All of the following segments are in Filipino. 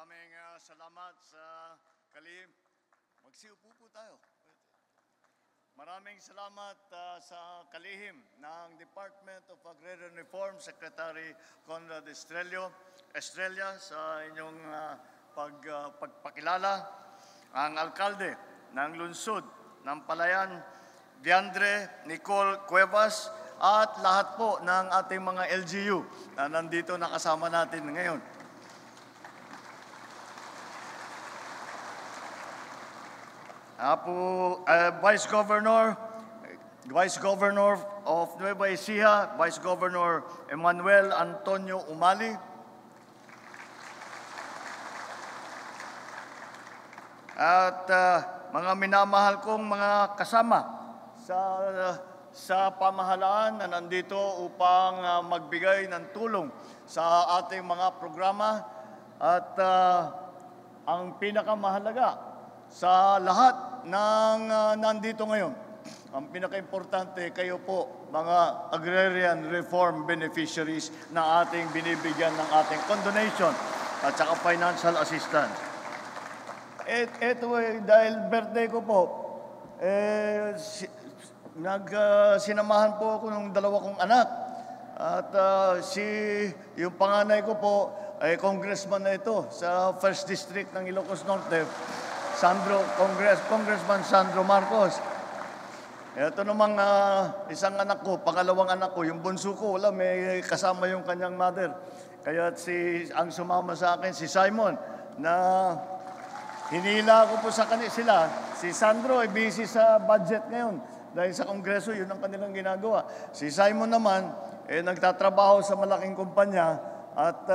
Maraming salamat sa Kalihim. Magsiupo po tayo. Maraming salamat sa Kalihim ng Department of Agrarian Reform, Secretary Conrad Estrella sa inyong pagpakilala. Ang alkalde ng lungsod ng Palayan, Diandre Nicole Cuevas, at lahat po ng ating mga LGU na nandito nakasama natin ngayon. Vice Governor of Nueva Ecija, Vice Governor Emmanuel Antonio Umali. At mga minamahal kong mga kasama sa pamahalaan na nandito upang magbigay ng tulong sa ating mga programa. At ang pinakamahalaga sa lahat ng nandito ngayon, ang pinaka-importante, kayo po, mga agrarian reform beneficiaries na ating binibigyan ng ating condonation at saka financial assistance. Ito dahil birthday ko po, sinamahan po ako ng dalawa kong anak. At yung panganay ko po ay congressman na ito sa 1st District ng Ilocos Norte, Congressman Sandro Marcos. Ito namang isang anak ko, pangalawang anak ko, yung bunso ko, wala, may kasama yung kanyang mother. Kaya ang sumama sa akin, si Simon, na hinila ko po sa sila. Si Sandro ay busy sa budget ngayon. Dahil sa Kongreso, yun ang kanilang ginagawa. Si Simon naman, nagtatrabaho sa malaking kumpanya at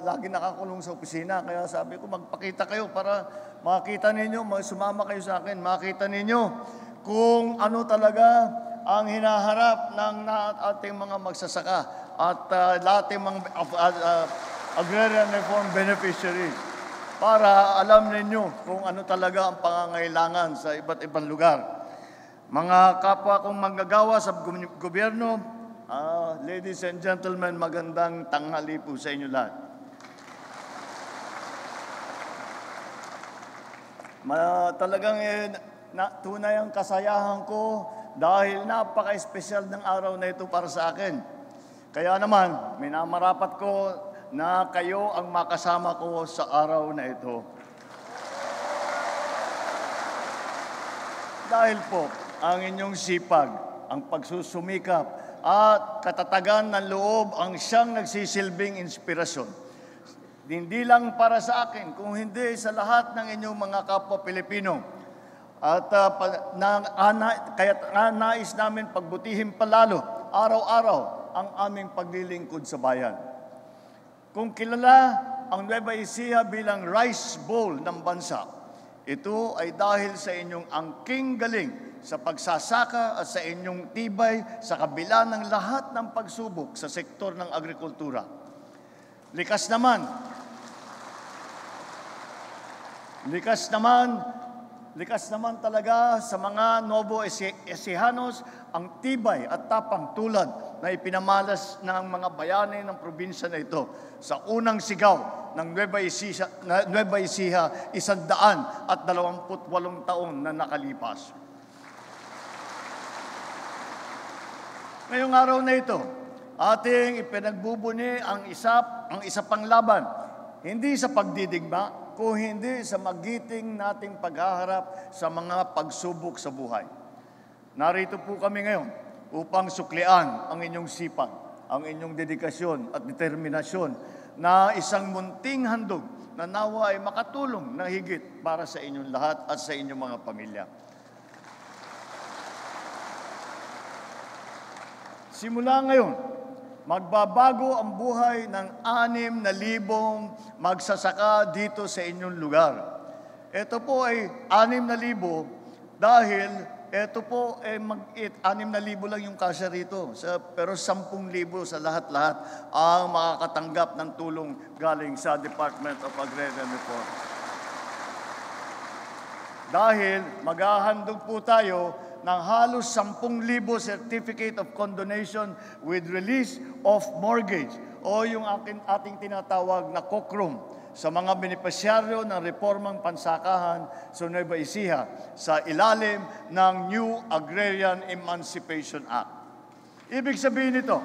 lagi nakakulong sa opisina. Kaya sabi ko, magpakita kayo para makita ninyo, sumama kayo sa akin, makita ninyo kung ano talaga ang hinaharap ng ating mga magsasaka at ating mga agrarian reform beneficiaries para alam ninyo kung ano talaga ang pangangailangan sa iba't ibang lugar. Mga kapwa kong manggagawa sa gobyerno, ladies and gentlemen, magandang tanghali po sa inyo lahat. Talagang tunay ang kasayahan ko dahil napaka-espesyal ng araw na ito para sa akin. Kaya naman, minamarapat ko na kayo ang makasama ko sa araw na ito. Dahil po, ang inyong sipag, ang pagsusumikap, at katatagan ng loob ang siyang nagsisilbing inspirasyon. Hindi lang para sa akin, kung hindi sa lahat ng inyong mga kapwa Pilipino. At kaya nais namin pagbutihin palalo, araw-araw, ang aming paglilingkod sa bayan. Kung kilala ang Nueva Ecija bilang rice bowl ng bansa, ito ay dahil sa inyong angking galing sa pagsasaka at sa inyong tibay sa kabila ng lahat ng pagsubok sa sektor ng agrikultura. Likas naman talaga sa mga Novo Ecijanos ang tibay at tapang tulad na ipinamalas ng mga bayani ng probinsya na ito sa unang sigaw ng Nueva Ecija 128 taon na nakalipas. Ngayong araw na ito, ating ipinagbubuni ang isa pang laban, hindi sa pagdidigma, kung hindi sa magiting nating paghaharap sa mga pagsubok sa buhay. Narito po kami ngayon upang suklian ang inyong sipag, ang inyong dedikasyon at determinasyon na isang munting handog na nawa ay makatulong na higit para sa inyong lahat at sa inyong mga pamilya. Simula ngayon, magbabago ang buhay ng 6,000 magsasaka dito sa inyong lugar. Ito po ay 6,000 dahil ito po ay 6,000 lang yung kasya rito. Pero 10,000 sa lahat-lahat ang makakatanggap ng tulong galing sa Department of Agrarian Reform. Dahil maghahandog po tayo ng halos 10,000 certificate of condonation with release of mortgage o yung ating tinatawag na COCROM sa mga benepisyaryo ng reformang pansakahan sa Nueva Ecija sa ilalim ng New Agrarian Emancipation Act. Ibig sabihin nito,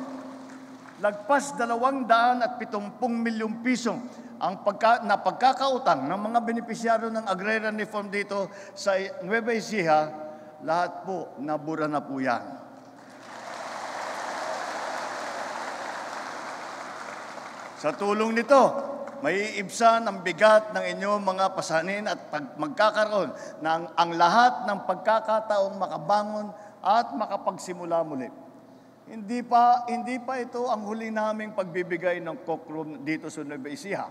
lagpas 270 milyong piso ang pagkakautang ng mga benepisyaryo ng agrarian reform dito sa Nueva Ecija, lahat po nabura na po yan. Sa tulong nito, may iibsan ang bigat ng inyong mga pasanin at magkakaroon ng ang lahat ng pagkakataong makabangon at makapagsimula muli. Hindi pa ito ang huli naming pagbibigay ng Cockroom dito sa Nueva Ecija.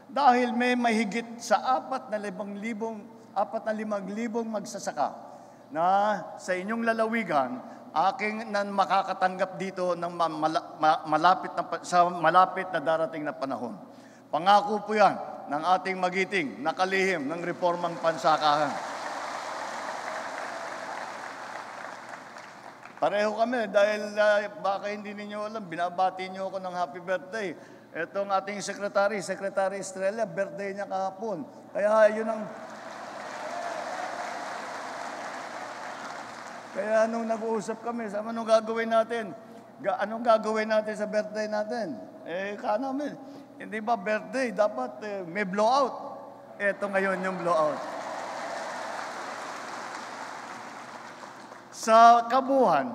Dahil may mahigit sa 4,500 magsasaka na sa inyong lalawigan, aking nan makakatanggap dito ng malapit na darating na panahon. Pangako po yan ng ating magiting na kalihim ng reformang pansakahan. Pareho kami dahil baka hindi ninyo alam, binabati niyo ako ng happy birthday. Itong ating Secretary Estrella, birthday niya kahapon. Kaya yun ang... Kaya nung nag-uusap kami, anong gagawin natin? Anong gagawin natin sa birthday natin? Namin, hindi ba birthday? Dapat may blowout. Ito ngayon yung blowout. Sa kabuuan,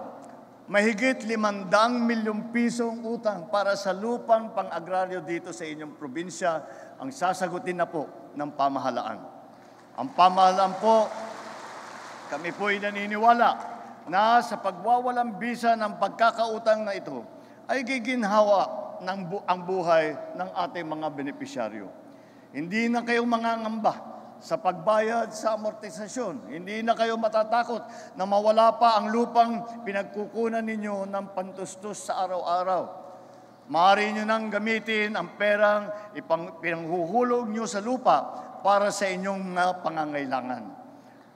mahigit 500 milyong pisong utang para sa lupang pang-agraryo dito sa inyong probinsya ang sasagutin na po ng pamahalaan. Ang pamahalaan po, kami po ay naniniwala na sa pagwawalang bisa ng pagkakautang na ito ay giginhawa ang buhay ng ating mga benepisyaryo. Hindi na kayo mangangamba sa pagbayad sa amortisasyon. Hindi na kayo matatakot na mawala pa ang lupang pinagkukunan ninyo ng pantustos sa araw-araw. Maaari nyo nang gamitin ang perang pinanghuhulog nyo sa lupa para sa inyong pangangailangan.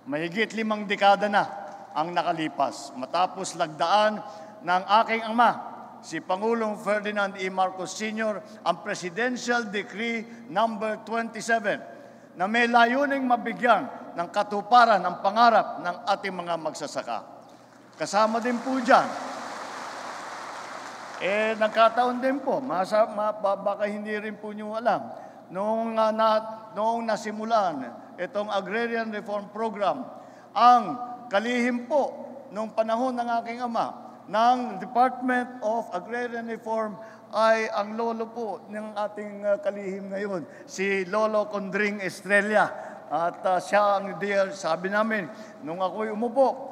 Mahigit 5 dekada na ang nakalipas matapos lagdaan ng aking ama, si Pangulong Ferdinand E. Marcos Sr., ang Presidential Decree number 27 na may layuning mabigyan ng katuparan ng pangarap ng ating mga magsasaka. Kasama din po dyan, nagkataon din po, baka hindi rin po nyo alam, noong nasimulan itong Agrarian Reform Program, ang kalihim po noong panahon ng aking ama ng Department of Agrarian Reform ay ang lolo po ng ating kalihim ngayon, si Lolo Condring Estrella. At siya ang dear, sabi namin, nung ako'y umupo,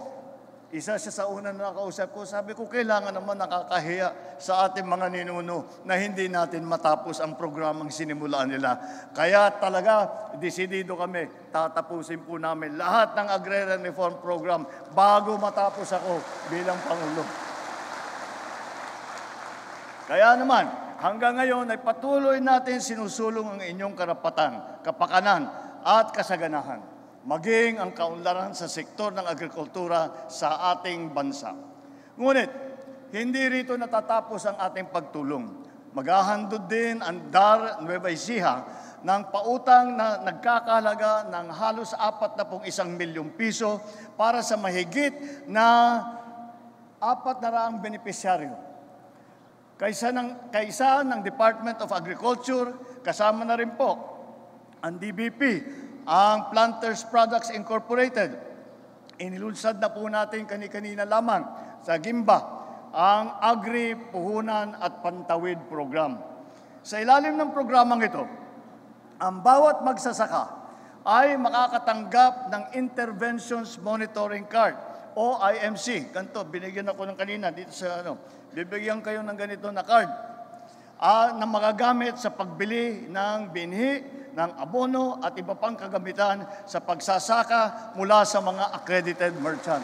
isa siya sa una na nakausap ko, sabi ko, kailangan naman nakakahiya sa ating mga ninuno na hindi natin matapos ang programang sinimulaan nila. Kaya talaga, desidido kami, tatapusin po namin lahat ng Agrarian Reform Program bago matapos ako bilang Pangulo. Kaya naman, hanggang ngayon ay patuloy natin sinusulong ang inyong karapatan, kapakanan at kasaganahan, maging ang kaunlaran sa sektor ng agrikultura sa ating bansa. Ngunit, hindi rito natatapos ang ating pagtulong. Maghahandod din ang DAR Nueva Ecija ng pautang na nagkakahalaga ng halos 41 milyong piso para sa mahigit na 400 benepisyaryo. Kaisa ng Department of Agriculture, kasama na rin po ang DBP, ang Planters Products Incorporated. Inilunsad na po natin kani-kanina lamang sa Gimba ang Agri, Puhunan at Pantawid Program. Sa ilalim ng programang ito, ang bawat magsasaka ay makakatanggap ng Interventions Monitoring Card o IMC. Ganito, binigyan ako ng kanina dito sa bibigyan kayo ng ganito na card na magagamit sa pagbili ng binhi, ng abono at iba pang kagamitan sa pagsasaka mula sa mga accredited merchant.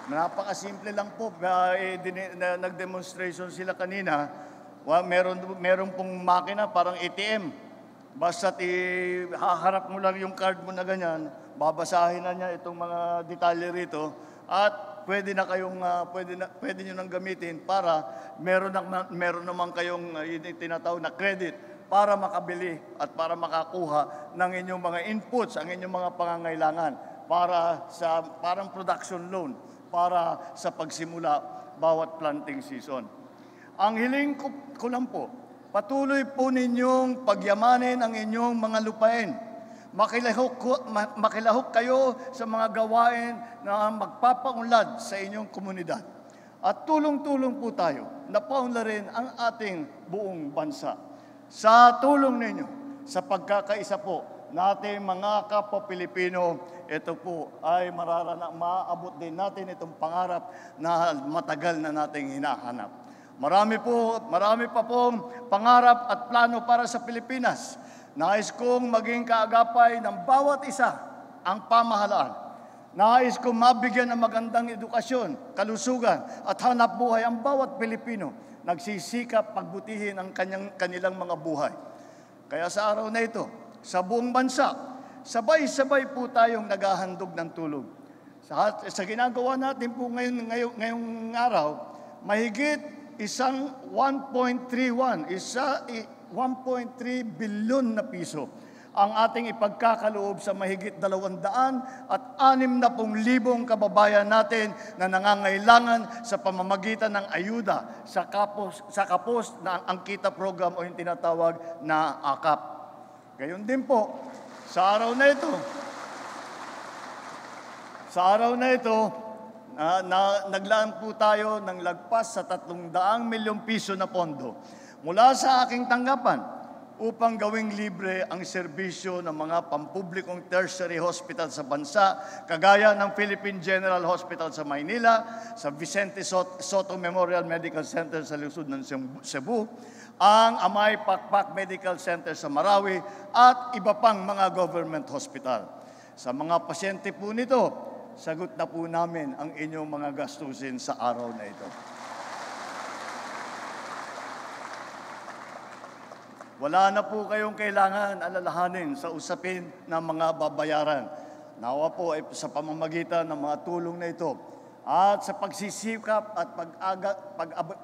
Napakasimple lang po. Nag-demonstration sila kanina. Meron pong makina, parang ATM. Basta't haharap mo lang yung card mo na ganyan, babasahin na niya itong mga detalye rito, at pwede nyo nang gamitin para meron naman kayong tinatawag na credit para makabili at para makakuha ng inyong mga inputs, ang inyong mga pangangailangan para sa parang production loan para sa pagsimula bawat planting season. Ang hiling ko lang po, patuloy po ninyong pagyamanin ang inyong mga lupain. Makilahok kayo sa mga gawain na magpapaunlad sa inyong komunidad. At tulong-tulong po tayo na paunlarin ang ating buong bansa. Sa tulong ninyo, sa pagkakaisa po natin mga kapwa Pilipino, ito po ay maaabot din natin itong pangarap na matagal na nating hinahanap. Marami pa pong pangarap at plano para sa Pilipinas. Nais kong maging kaagapay ng bawat isa ang pamahalaan. Nais kong mabigyan ng magandang edukasyon, kalusugan at hanap buhay ang bawat Pilipino nagsisikap pagbutihin ang kanilang mga buhay. Kaya sa araw na ito, sa buong bansa, sabay-sabay po tayong naghahandog ng tulong. Sa ginagawa natin po ngayong araw, mahigit isang 1.3 bilyon na piso ang ating ipagkakaloob sa mahigit 260,000 kababayan natin na nangangailangan sa pamamagitan ng ayuda sa kapos na Angkita program o yung tinatawag na AKAP. Gayon din po, sa araw na ito, naglaan po tayo ng lagpas sa 300 milyong piso na pondo mula sa aking tanggapan upang gawing libre ang serbisyo ng mga pampublikong tertiary hospital sa bansa, kagaya ng Philippine General Hospital sa Maynila, sa Vicente Soto Memorial Medical Center sa Lungsod ng Cebu, ang Amay Pakpak Medical Center sa Marawi, at iba pang mga government hospital. Sa mga pasyente po nito, sagot na po namin ang inyong mga gastusin sa araw na ito. Wala na po kayong kailangan alalahanin sa usapin ng mga babayaran. Nawa po ay sa pamamagitan ng mga tulong na ito at sa pagsisikap at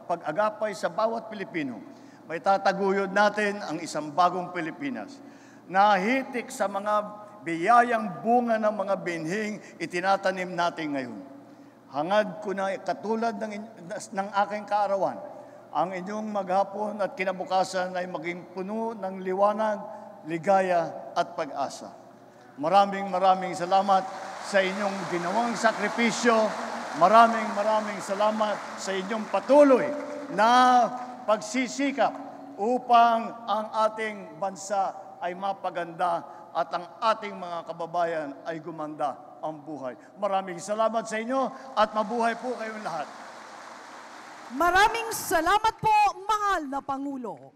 pag-agapay sa bawat Pilipino, may tataguyod natin ang isang bagong Pilipinas na hitik sa mga biyayang bunga ng mga binhing itinatanim natin ngayon. Hangad ko na katulad ng aking kaarawan, ang inyong maghapon at kinabukasan ay maging puno ng liwanag, ligaya at pag-asa. Maraming salamat sa inyong ginawang sakripisyo. Maraming salamat sa inyong patuloy na pagsisikap upang ang ating bansa ay mapaganda at ang ating mga kababayan ay gumanda ang buhay. Maraming salamat sa inyo at mabuhay po kayong lahat. Maraming salamat po, mahal na Pangulo.